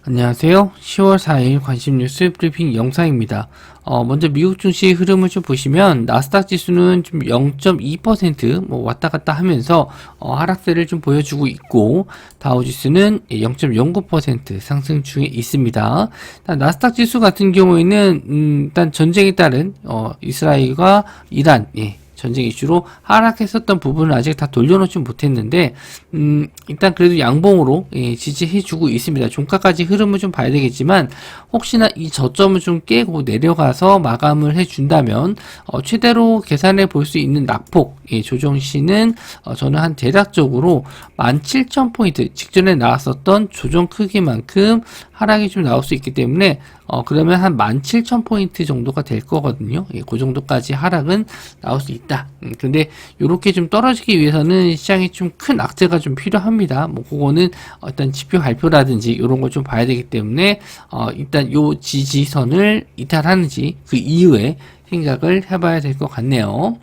안녕하세요. 10월 4일 관심 뉴스 브리핑 영상입니다. 먼저 미국 증시 흐름을 좀 보시면 나스닥 지수는 좀 0.2% 왔다 갔다 하면서 하락세를 좀 보여주고 있고 다우지수는 0.09% 상승 중에 있습니다. 일단 나스닥 지수 같은 경우에는 일단 전쟁에 따른 이스라엘과 이란 전쟁 이슈로 하락했었던 부분을 아직 다 돌려놓지 못했는데 일단 그래도 양봉으로 지지해주고 있습니다. 종가까지 흐름을 좀 봐야 되겠지만 혹시나 이 저점을 좀 깨고 내려가서 마감을 해준다면 최대로 계산해 볼 수 있는 낙폭 조정시는 저는 한 대략적으로 17,000포인트 직전에 나왔었던 조정 크기만큼 하락이 좀 나올 수 있기 때문에 그러면 한 17,000포인트 정도가 될 거거든요. 그 정도까지 하락은 나올 수 있다. 근데 요렇게 좀 떨어지기 위해서는 시장이 좀 큰 악재가 좀 필요합니다. 그거는 일단 지표 발표라든지 이런 걸 좀 봐야 되기 때문에 일단 요 지지선을 이탈하는지 그 이후에 생각을 해봐야 될 것 같네요.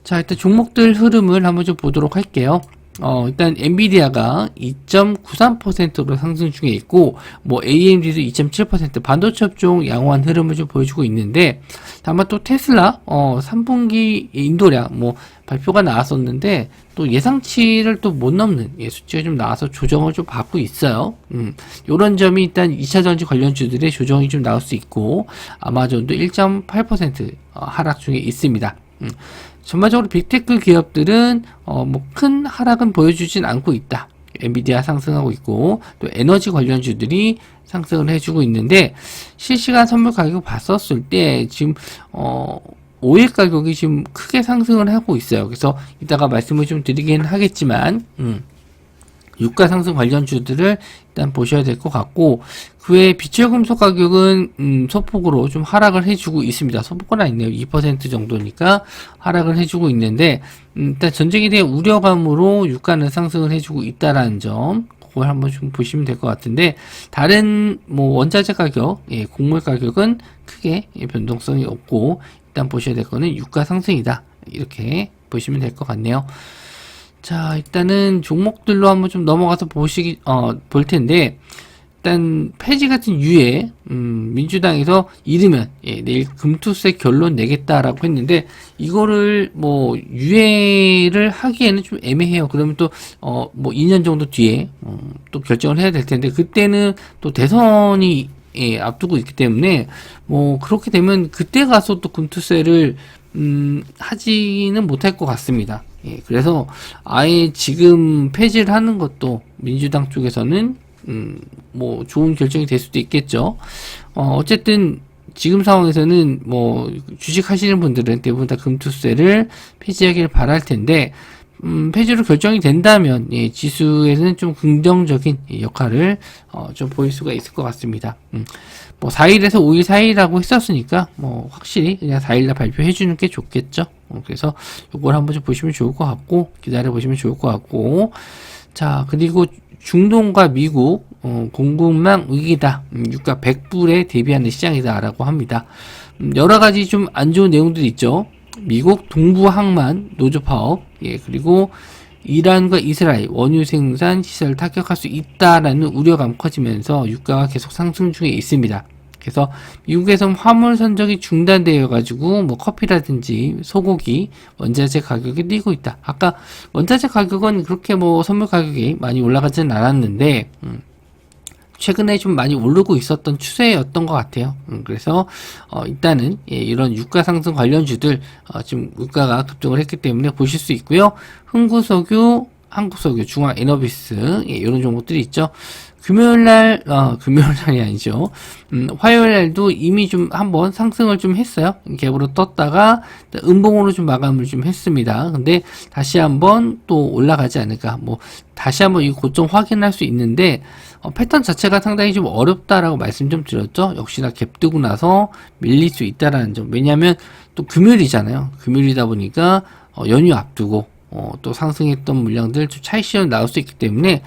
자, 일단 종목들 흐름을 한번 좀 보도록 할게요. 일단 엔비디아가 2.93%로 상승 중에 있고 AMD도 2.7% 반도체 업종 양호한 흐름을 좀 보여주고 있는데 다만 또 테슬라 3분기 인도량 발표가 나왔었는데 또 예상치를 또 못 넘는 수치가 좀 나와서 조정을 좀 받고 있어요. 요런 점이 일단 2차전지 관련주들의 조정이 좀 나올 수 있고 아마존도 1.8% 하락 중에 있습니다. 전반적으로 빅테크 기업들은 큰 하락은 보여주진 않고 있다. 엔비디아 상승하고 있고 또 에너지 관련주들이 상승을 해주고 있는데 실시간 선물 가격 봤었을 때 지금 오일 가격이 지금 크게 상승을 하고 있어요. 그래서 이따가 말씀을 좀 드리긴 하겠지만 유가 상승 관련주들을 일단 보셔야 될 것 같고 그 외에 비철금속 가격은 소폭으로 좀 하락을 해주고 있습니다. 소폭은 아니네요. 2% 정도니까 하락을 해주고 있는데 일단 전쟁에 대한 우려감으로 유가는 상승을 해주고 있다라는 점 그걸 한번 좀 보시면 될 것 같은데 다른 원자재 가격, 곡물 가격은 크게 변동성이 없고 일단 보셔야 될 거는 유가 상승이다. 이렇게 보시면 될 것 같네요. 자, 일단은 종목들로 한번 좀 넘어가서 볼 텐데, 일단, 폐지 같은 유예, 민주당에서 이르면, 내일 금투세 결론 내겠다라고 했는데, 이거를 유예를 하기에는 좀 애매해요. 그러면 또, 2년 정도 뒤에, 또 결정을 해야 될 텐데, 그때는 또 대선이, 앞두고 있기 때문에, 그렇게 되면 그때 가서 또 금투세를, 하지는 못할 것 같습니다. 그래서 아예 지금 폐지를 하는 것도 민주당 쪽에서는 좋은 결정이 될 수도 있겠죠. 어쨌든 지금 상황에서는 주식 하시는 분들은 대부분 다 금투세를 폐지하기를 바랄 텐데 폐지로 결정이 된다면 지수에서는 좀 긍정적인 역할을 좀 보일 수가 있을 것 같습니다. 4일에서 5일 사이라고 했었으니까 확실히 그냥 4일날 발표해 주는 게 좋겠죠. 그래서 요걸 한번 좀 보시면 좋을 것 같고 기다려 보시면 좋을 것 같고 자, 그리고 중동과 미국 공급망 위기다. 유가 100불에 대비하는 시장이다 라고 합니다. 여러 가지 좀 안 좋은 내용들이 있죠. 미국 동부 항만 노조 파업, 그리고 이란과 이스라엘 원유 생산 시설 타격할 수 있다라는 우려감 커지면서 유가가 계속 상승 중에 있습니다. 그래서 미국에서 화물 선적이 중단되어 가지고 커피라든지 소고기 원자재 가격이 뛰고 있다. 아까 원자재 가격은 그렇게 선물 가격이 많이 올라가지는 않았는데 최근에 좀 많이 오르고 있었던 추세였던 것 같아요. 그래서 일단은 이런 유가 상승 관련주들 지금 유가가 급등을 했기 때문에 보실 수 있고요. 흥구석유, 한국석유, 중앙에너비스 이런 종목들이 있죠. 금요일날이 아니죠. 화요일날도 이미 좀 한번 상승을 좀 했어요. 갭으로 떴다가 음봉으로 좀 마감을 좀 했습니다. 근데 다시 한번 또 올라가지 않을까. 다시 한번 이 고점 확인할 수 있는데 패턴 자체가 상당히 좀 어렵다라고 말씀 좀 드렸죠. 역시나 갭 뜨고 나서 밀릴 수 있다라는 점. 왜냐하면 또 금요일이잖아요. 금요일이다 보니까 연휴 앞두고 또 상승했던 물량들 좀 차익 실현 나올 수 있기 때문에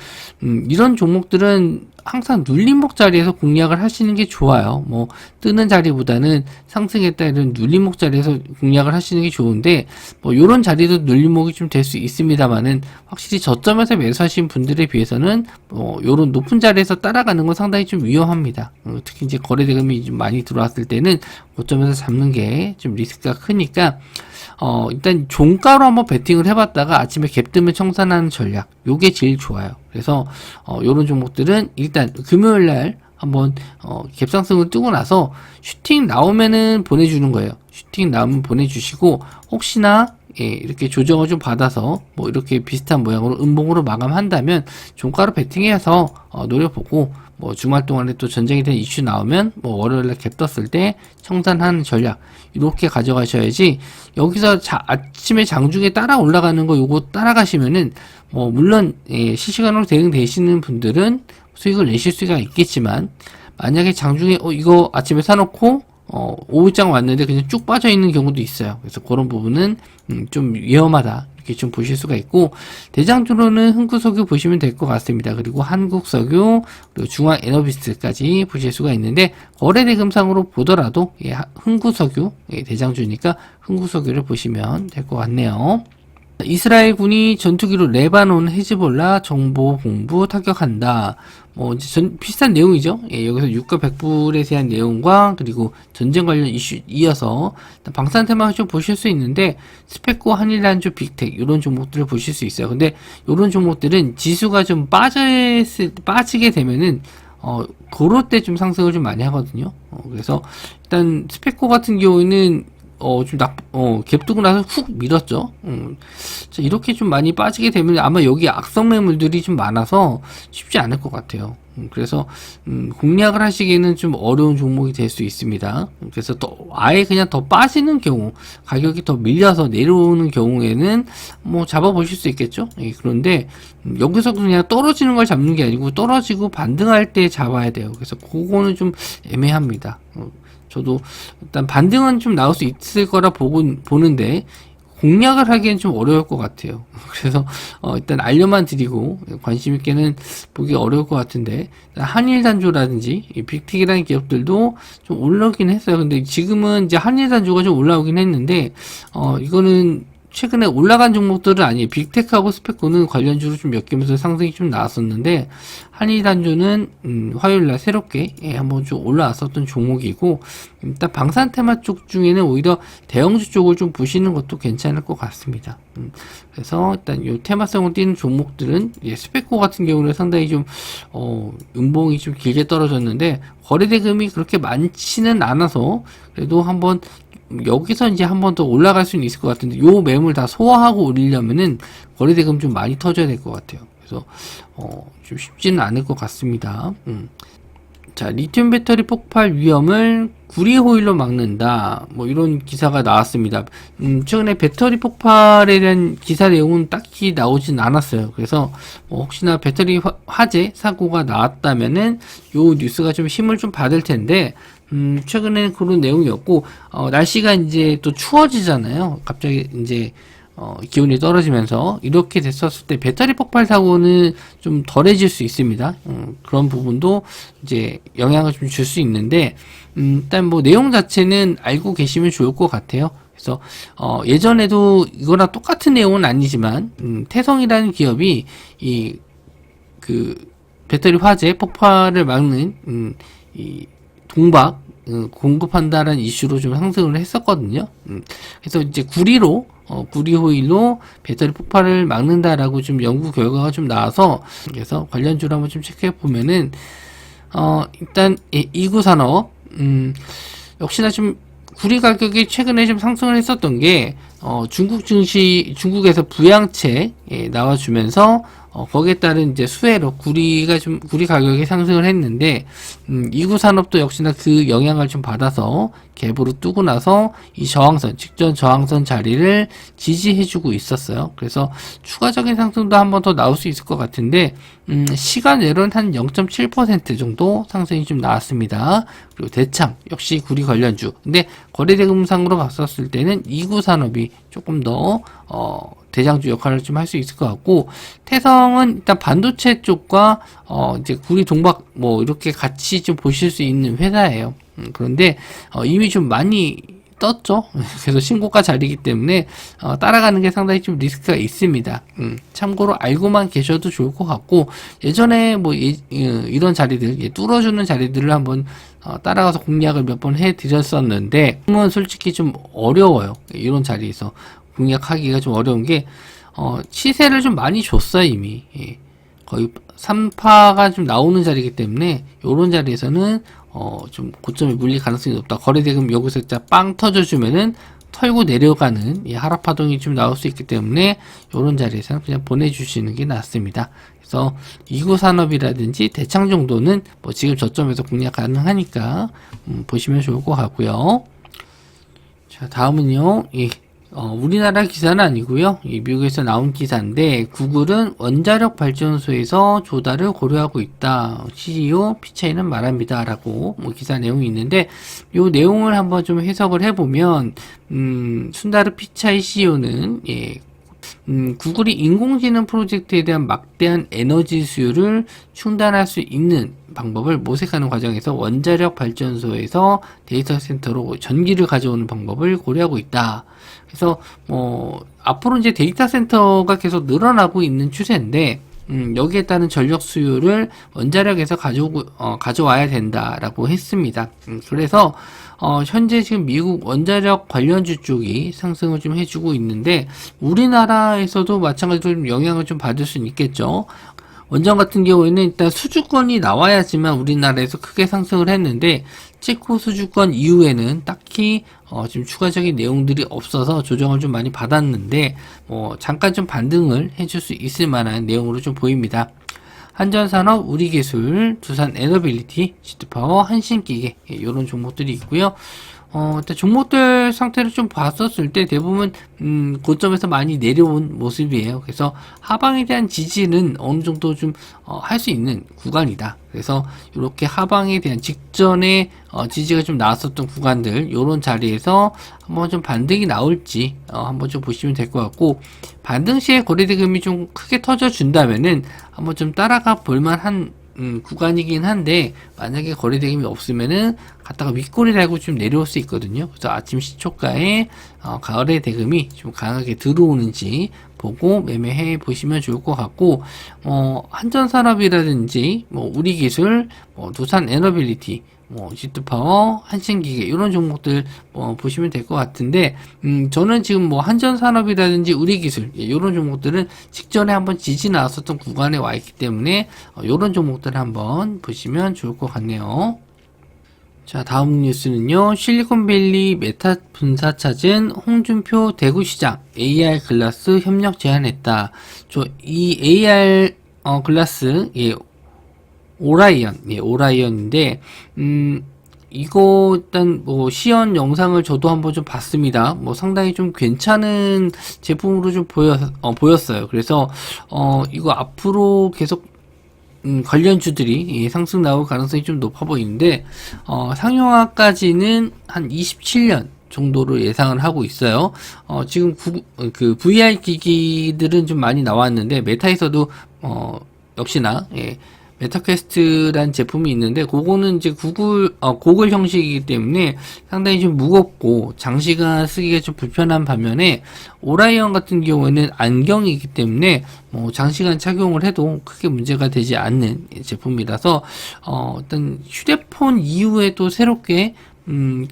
이런 종목들은 항상 눌림목 자리에서 공략을 하시는 게 좋아요. 뜨는 자리보다는 상승했다 이런 눌림목 자리에서 공략을 하시는 게 좋은데 요런 자리도 눌림목이 좀 될 수 있습니다만은 확실히 저점에서 매수하신 분들에 비해서는 요런 높은 자리에서 따라가는 건 상당히 좀 위험합니다. 특히 이제 거래대금이 좀 많이 들어왔을 때는 고점에서 잡는 게 좀 리스크가 크니까, 일단 종가로 한번 베팅을 해봤다가 아침에 갭 뜨면 청산하는 전략. 요게 제일 좋아요. 그래서, 요런 종목들은 일단 금요일날 한번, 갭상승을 뜨고 나서 슈팅 나오면은 보내주는 거예요. 슈팅 나오면 보내주시고, 혹시나 이렇게 조정을 좀 받아서 뭐 이렇게 비슷한 모양으로 음봉으로 마감한다면 종가로 베팅해서 노려보고, 뭐 주말 동안에 또 전쟁에 대한 이슈 나오면 뭐 월요일에 갭 떴을 때 청산하는 전략 이렇게 가져가셔야지, 여기서 아침에 장중에 따라 올라가는 거 요거 따라가시면은 물론 실시간으로 대응되시는 분들은 수익을 내실 수가 있겠지만, 만약에 장중에 이거 아침에 사놓고 오후장 왔는데 그냥 쭉 빠져 있는 경우도 있어요. 그래서 그런 부분은 좀 위험하다 이렇게 좀 보실 수가 있고, 대장주로는 흥구석유 보시면 될 것 같습니다. 그리고 한국석유, 그리고 중앙에너비스까지 보실 수가 있는데, 거래대금상으로 보더라도 흥구석유 대장주니까 흥구석유를 보시면 될 것 같네요. 이스라엘군이 전투기로 레바논 헤즈볼라 정보 본부 타격한다. 이제 비슷한 내용이죠. 여기서 유가 백불에 대한 내용과 그리고 전쟁 관련 이슈 이어서 방산 테마 좀 보실 수 있는데, 스페코, 한일단주, 빅텍 이런 종목들을 보실 수 있어요. 근데 이런 종목들은 지수가 좀 빠지게 되면은 그럴 때 좀 상승을 좀 많이 하거든요. 그래서 일단 스페코 같은 경우에는 갭 뜨고 나서 훅 밀었죠. 자, 이렇게 좀 많이 빠지게 되면 아마 여기 악성 매물들이 좀 많아서 쉽지 않을 것 같아요. 그래서 공략을 하시기에는 좀 어려운 종목이 될 수 있습니다. 그래서 또 아예 그냥 더 빠지는 경우, 가격이 더 밀려서 내려오는 경우에는 뭐 잡아보실 수 있겠죠. 그런데 여기서 그냥 떨어지는 걸 잡는 게 아니고 떨어지고 반등할 때 잡아야 돼요. 그래서 그거는 좀 애매합니다. 저도 일단 반등은 좀 나올 수 있을 거라 보는데 공략을 하기엔 좀 어려울 것 같아요. 그래서 일단 알려만 드리고 관심 있게는 보기 어려울 것 같은데, 한일단조라든지 빅텍이라는 기업들도 좀 올라오긴 했어요. 근데 지금은 이제 한일단조가 좀 올라오긴 했는데, 이거는 최근에 올라간 종목들은 아니에요. 빅테크하고 스페코는 관련주로 좀 엮이면서 상승이 좀 나왔었는데, 한일단조는 화요일날 새롭게 한번 좀 올라왔었던 종목이고, 일단 방산 테마 쪽 중에는 오히려 대형주 쪽을 좀 보시는 것도 괜찮을 것 같습니다. 그래서 일단 요 테마성을 띄는 종목들은 스페코 같은 경우는 상당히 좀 음봉이 좀 길게 떨어졌는데 거래대금이 그렇게 많지는 않아서 그래도 한번 여기서 이제 한 번 더 올라갈 수는 있을 것 같은데, 요 매물 다 소화하고 올리려면은 거래대금 좀 많이 터져야 될 것 같아요. 그래서 좀 쉽지는 않을 것 같습니다. 자, 리튬 배터리 폭발 위험을 구리 호일로 막는다. 뭐 이런 기사가 나왔습니다. 최근에 배터리 폭발에 대한 기사 내용은 딱히 나오진 않았어요. 그래서 혹시나 배터리 화재 사고가 나왔다면은 요 뉴스가 좀 힘을 좀 받을 텐데, 최근에는 그런 내용이었고, 날씨가 이제 또 추워지잖아요. 갑자기 이제 기온이 떨어지면서 이렇게 됐었을 때 배터리 폭발 사고는 좀 덜해질 수 있습니다. 그런 부분도 이제 영향을 좀 줄 수 있는데, 일단 뭐 내용 자체는 알고 계시면 좋을 것 같아요. 그래서 예전에도 이거랑 똑같은 내용은 아니지만 태성이라는 기업이 그 배터리 화재 폭발을 막는 이 동박 공급한다라는 이슈로 좀 상승을 했었거든요. 그래서 이제 구리 호일로 배터리 폭발을 막는다라고 좀 연구 결과가 좀 나와서, 그래서 관련주를 한번 좀 체크해 보면은 일단 이구산업 역시나 좀 구리 가격이 최근에 좀 상승을 했었던 게 중국에서 부양책 나와주면서 거기에 따른 이제 수혜로 구리 가격이 상승을 했는데, 이구산업도 역시나 그 영향을 좀 받아서 갭으로 뜨고 나서 이 직전 저항선 자리를 지지해주고 있었어요. 그래서 추가적인 상승도 한 번 더 나올 수 있을 것 같은데, 시간외로는 한 0.7% 정도 상승이 좀 나왔습니다. 그리고 대창 역시 구리 관련주. 근데 거래대금상으로 봤었을 때는 이구산업이 조금 더 대장주 역할을 좀 할 수 있을 것 같고, 태성은 일단 반도체 쪽과 이제 구리 동박 뭐 이렇게 같이 좀 보실 수 있는 회사예요. 그런데 이미 좀 많이 떴죠. 그래서 신고가 자리이기 때문에 따라가는 게 상당히 좀 리스크가 있습니다. 참고로 알고만 계셔도 좋을 것 같고, 예전에 뭐 이런 자리들, 뚫어주는 자리들을 한번 따라가서 공략을 몇 번 해드렸었는데, 지금은 솔직히 좀 어려워요. 이런 자리에서 공략하기가 좀 어려운 게 시세를 좀 많이 줬어요. 이미 거의 3파가 좀 나오는 자리이기 때문에 이런 자리에서는 좀 고점에 물릴 가능성이 높다. 거래대금 여기서 진짜 빵 터져주면은 털고 내려가는 하락파동이 좀 나올 수 있기 때문에 이런 자리에서는 그냥 보내주시는 게 낫습니다. 그래서 2구 산업이라든지 대창 정도는 뭐 지금 저점에서 공략 가능하니까 보시면 좋을 것 같고요. 자, 다음은요. 우리나라 기사는 아니고요. 미국에서 나온 기사인데, 구글은 원자력 발전소에서 조달을 고려하고 있다. CEO 피차이는 말합니다. 라고 기사 내용이 있는데, 이 내용을 한번 좀 해석을 해보면, 순다르 피차이 CEO는 구글이 인공지능 프로젝트에 대한 막대한 에너지 수요를 충당할 수 있는 방법을 모색하는 과정에서 원자력 발전소에서 데이터 센터로 전기를 가져오는 방법을 고려하고 있다. 그래서 앞으로 이제 데이터 센터가 계속 늘어나고 있는 추세인데, 여기에 따른 전력 수요를 원자력에서 가져와야 된다라고 했습니다. 그래서 현재 지금 미국 원자력 관련주 쪽이 상승을 좀 해주고 있는데, 우리나라에서도 마찬가지로 좀 영향을 좀 받을 수는 있겠죠. 원전 같은 경우에는 일단 수주권이 나와야지만 우리나라에서 크게 상승을 했는데, 체코 수주권 이후에는 딱히 지금 추가적인 내용들이 없어서 조정을 좀 많이 받았는데, 잠깐 좀 반등을 해줄 수 있을 만한 내용으로 좀 보입니다. 한전산업, 우리기술, 두산에너빌리티, 지드파워, 한신기계, 이런 종목들이 있고요. 일단 종목들 상태를 좀 봤었을 때 대부분 고점에서 많이 내려온 모습이에요. 그래서 하방에 대한 지지는 어느 정도 좀 할 수 있는 구간이다. 그래서 이렇게 하방에 대한 직전에 지지가 좀 나왔었던 구간들, 요런 자리에서 한번 좀 반등이 나올지 한번 좀 보시면 될 것 같고, 반등 시에 거래대금이 좀 크게 터져 준다면은 한번 좀 따라가 볼만한 구간이긴 한데, 만약에 거래대금이 없으면은 갔다가 윗꼬리 달고 좀 내려올 수 있거든요. 그래서 아침 시초가에 거래대금이 좀 강하게 들어오는지 보고 매매해 보시면 좋을 것 같고, 한전산업이라든지 우리기술, 두산에너빌리티, 지드파워, 한신기계, 이런 종목들 보시면 될 것 같은데, 저는 지금 한전산업이라든지 우리기술, 이런 종목들은 직전에 한번 지지 나왔었던 구간에 와 있기 때문에 이런 종목들 한번 보시면 좋을 것 같네요. 자, 다음 뉴스는요. 실리콘밸리 메타 분사 찾은 홍준표 대구시장 AR 글라스 협력 제안했다. 이 AR 글라스, 오라이언인데, 이거 일단 시연 영상을 저도 한번 좀 봤습니다. 상당히 좀 괜찮은 제품으로 좀 보였어요. 그래서 이거 앞으로 계속 관련주들이 상승 나올 가능성이 좀 높아 보이는데, 상용화까지는 한 27년 정도로 예상을 하고 있어요. 지금 그 VR 기기들은 좀 많이 나왔는데, 메타에서도 역시나 메타퀘스트란 제품이 있는데, 그거는 이제 고글 형식이기 때문에 상당히 좀 무겁고 장시간 쓰기가 좀 불편한 반면에, 오라이언 같은 경우에는 안경이기 때문에 장시간 착용을 해도 크게 문제가 되지 않는 제품이라서 어떤 휴대폰 이후에 또 새롭게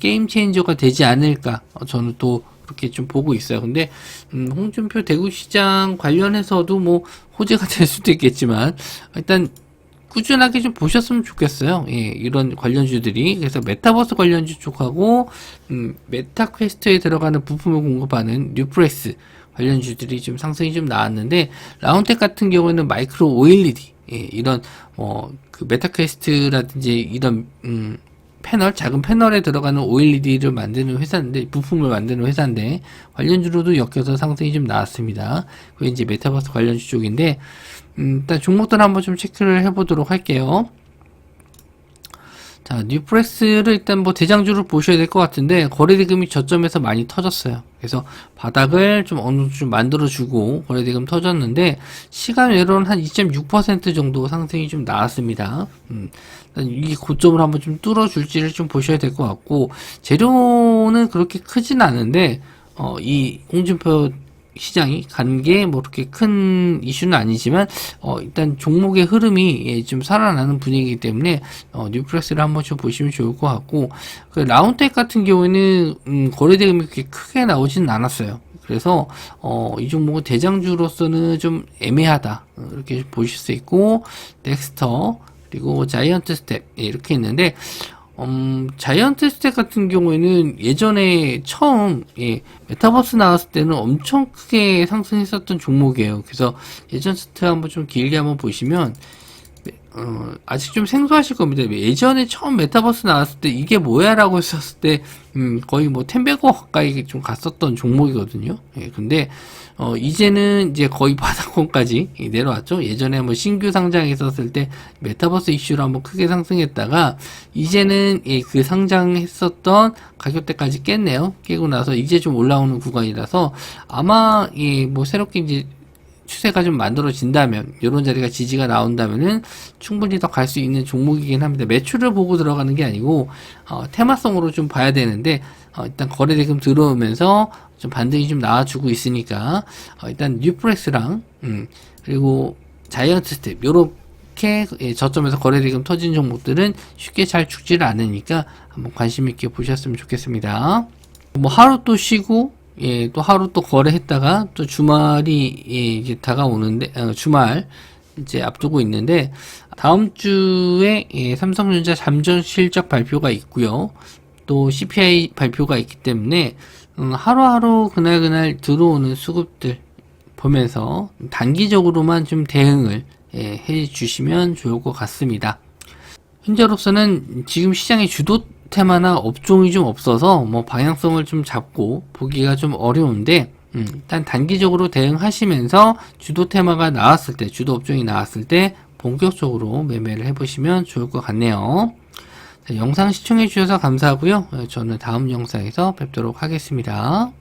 게임 체인저가 되지 않을까, 저는 또 그렇게 좀 보고 있어요. 근데 홍준표 대구시장 관련해서도 호재가 될 수도 있겠지만, 일단 꾸준하게 좀 보셨으면 좋겠어요. 이런 관련주들이. 그래서 메타버스 관련주 쪽하고 메타퀘스트에 들어가는 부품을 공급하는 뉴프레스 관련주들이 좀 상승이 좀 나왔는데, 라운텍 같은 경우에는 마이크로 OLED, 이런 그 메타퀘스트라든지 이런 작은 패널에 들어가는 OLED를 만드는 회사인데, 부품을 만드는 회사인데, 관련주로도 엮여서 상승이 좀 나왔습니다. 그게 이제 메타버스 관련주 쪽인데, 일단 종목들 한번 좀 체크를 해보도록 할게요. 자, 뉴프렉스를 일단 뭐 대장주를 보셔야 될 것 같은데 거래대금이 저점에서 많이 터졌어요. 그래서 바닥을 좀 어느 정도 좀 만들어주고 거래대금 터졌는데 시간 외로는 한 2.6% 정도 상승이 좀 나왔습니다. 이 고점을 한번 좀 뚫어줄지를 좀 보셔야 될 것 같고 재료는 그렇게 크진 않은데 이 홍준표 시장이 간 게 뭐 그렇게 큰 이슈는 아니지만 일단 종목의 흐름이 좀 살아나는 분위기이기 때문에 뉴프렉스를 한번 좀 보시면 좋을 것 같고 그 라운텍 같은 경우에는 거래대금이 그렇게 크게 나오지는 않았어요. 그래서 이 종목은 대장주로서는 좀 애매하다 이렇게 보실 수 있고 넥스터 그리고 자이언트 스텝 이렇게 있는데 자이언트 스텝 같은 경우에는 예전에 처음 메타버스 나왔을 때는 엄청 크게 상승했었던 종목이에요. 그래서 예전 스텝 한번 좀 길게 한번 보시면 아직 좀 생소하실 겁니다. 예전에 처음 메타버스 나왔을 때 이게 뭐야 라고 했었을 때 거의 뭐 10배거 가까이 좀 갔었던 종목이거든요. 근데 이제는 이제 거의 바닥권까지 내려왔죠. 예전에 뭐 신규 상장했었을 때 메타버스 이슈로 한번 크게 상승했다가 이제는 그 상장했었던 가격대까지 깼네요. 깨고 나서 이제 좀 올라오는 구간이라서 아마 뭐 새롭게 이제 추세가 좀 만들어진다면 이런 자리가 지지가 나온다면은 충분히 더 갈 수 있는 종목이긴 합니다. 매출을 보고 들어가는 게 아니고 테마성으로 좀 봐야 되는데 일단 거래대금 들어오면서 좀 반등이 좀 나와주고 있으니까 일단 뉴프렉스랑 그리고 자이언트 스텝 요렇게 저점에서 거래대금 터진 종목들은 쉽게 잘 죽지를 않으니까 한번 관심 있게 보셨으면 좋겠습니다. 뭐 하루 또 쉬고 또 하루 또 거래했다가 또 주말이 이제 다가오는데 주말 이제 앞두고 있는데 다음 주에 삼성전자 잠정 실적 발표가 있고요. 또 CPI 발표가 있기 때문에 하루하루 그날 들어오는 수급들 보면서 단기적으로만 좀 대응을 해 주시면 좋을 것 같습니다. 현재로서는 지금 시장의 주도 테마나 업종이 좀 없어서 뭐 방향성을 좀 잡고 보기가 좀 어려운데 일단 단기적으로 대응하시면서 주도 테마가 나왔을 때 주도 업종이 나왔을 때 본격적으로 매매를 해보시면 좋을 것 같네요. 자, 영상 시청해 주셔서 감사하고요. 저는 다음 영상에서 뵙도록 하겠습니다.